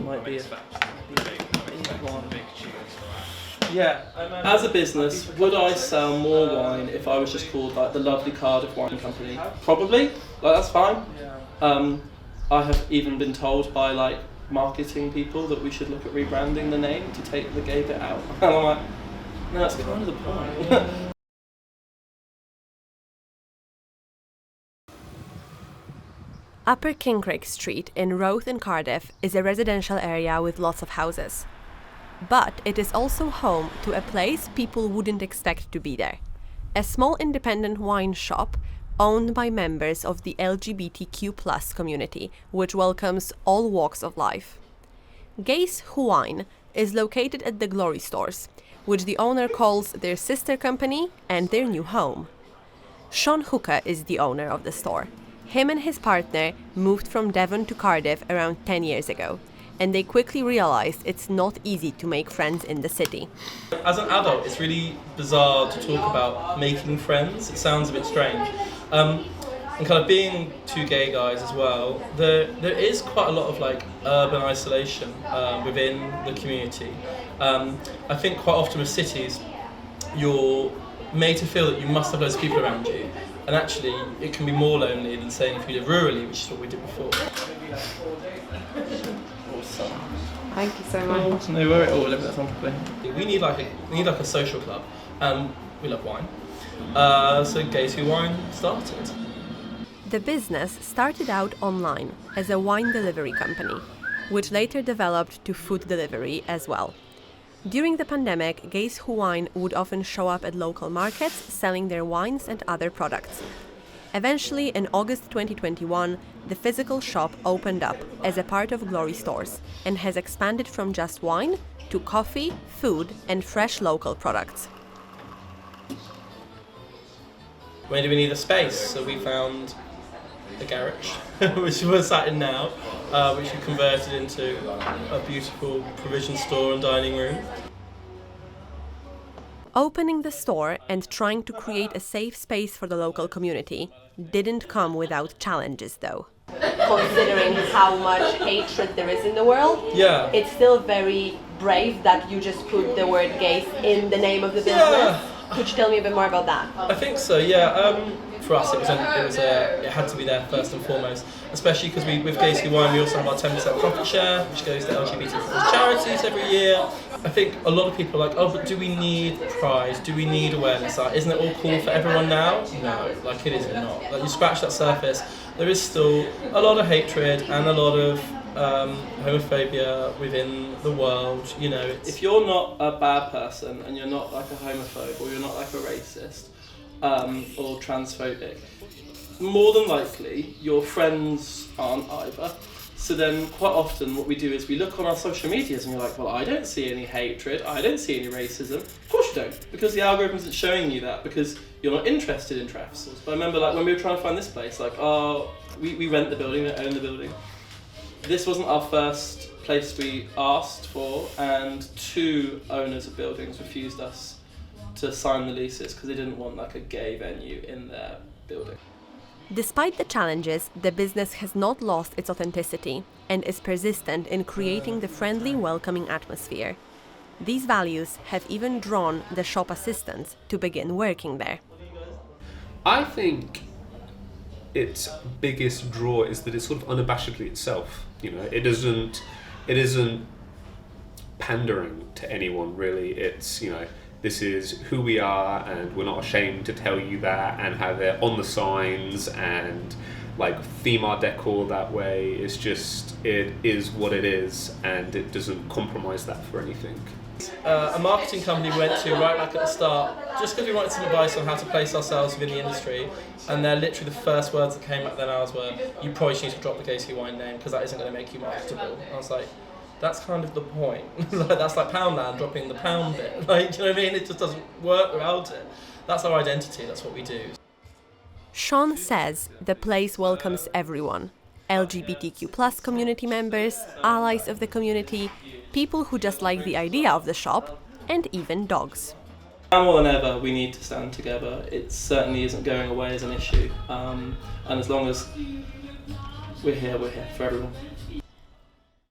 might be a big one. Yeah, as a business, would I sell more wine if I was just called like the lovely Cardiff Wine Company? Probably, like that's fine. I have even been told by like marketing people that we should look at rebranding the name to take the gay bit out. And I'm like, no, that's kind of the point. Upper Kincraig Street in Roath in Cardiff is a residential area with lots of houses. But it is also home to a place people wouldn't expect to be there. A small independent wine shop owned by members of the LGBTQ+ community, which welcomes all walks of life. Gays Who Wine is located at the Glory Stores, which the owner calls their sister company and their new home. Sean Hooker is the owner of the store. Him and his partner moved from Devon to Cardiff around 10 years ago, and they quickly realised it's not easy to make friends in the city. As an adult, it's really bizarre to talk about making friends. It sounds a bit strange. And kind of being two gay guys as well, there is quite a lot of like urban isolation within the community. I think quite often with cities, you're made to feel that you must have loads of people around you. And actually, it can be more lonely than saying if you live rurally, which is what we did before. Awesome. Thank you so much. No worry. Oh, look at that one properly. We need like a social club, and we love wine. So Gays Who Wine started. The business started out online as a wine delivery company, which later developed to food delivery as well. During the pandemic, Gays Who Wine would often show up at local markets selling their wines and other products. Eventually, in August 2021, the physical shop opened up as a part of Glory Stores and has expanded from just wine to coffee, food, and fresh local products. Where do we need a space? So we found a garage, which we're sat in now, which we converted into a beautiful provision store and dining room. Opening the store and trying to create a safe space for the local community didn't come without challenges, though. Considering how much hatred there is in the world, it's still very brave that you just put the word gays in the name of the business. Could you tell me a bit more about that? I think so, yeah. For us, it had to be there first and foremost, especially because with Gays Who Wine we also have our 10% profit share, which goes to LGBT charities every year. I think a lot of people are like, oh, but do we need pride? Do we need awareness? Like, isn't it all cool for everyone now? No, like it is not. Like, you scratch that surface, there is still a lot of hatred and a lot of homophobia within the world. You know, if you're not a bad person and you're not like a homophobe or you're not like a racist or transphobic, more than likely your friends aren't either. So then quite often what we do is we look on our social medias and you're like, well, I don't see any hatred, I don't see any racism. Of course you don't, because the algorithm isn't showing you that because you're not interested in trafs. But I remember like when we were trying to find this place, like, we rent the building, we own the building. This wasn't our first place we asked for, and 2 owners of buildings refused us to sign the leases because they didn't want like a gay venue in their building. Despite the challenges, the business has not lost its authenticity and is persistent in creating the friendly, welcoming atmosphere. These values have even drawn the shop assistants to begin working there. I think its biggest draw is that it's sort of unabashedly itself. You know, it isn't pandering to anyone really. It's, you know, this is who we are and we're not ashamed to tell you that, and have it on the signs and like theme our decor that way. It's just, it is what it is and it doesn't compromise that for anything. A marketing company we went to right back at the start, just because we wanted some advice on how to place ourselves within the industry, and they're literally the first words that came out of their mouths were, you probably need to drop the Gays Who Wine name because that isn't going to make you marketable. And I was like, that's kind of the point. Like, that's like Poundland dropping the pound bit. Like, do you know what I mean? It just doesn't work without it. That's our identity, that's what we do. Sean says the place welcomes everyone. LGBTQ+ community members, allies of the community, people who just like the idea of the shop, and even dogs. Now more than ever, we need to stand together. It certainly isn't going away as an issue. And as long as we're here for everyone.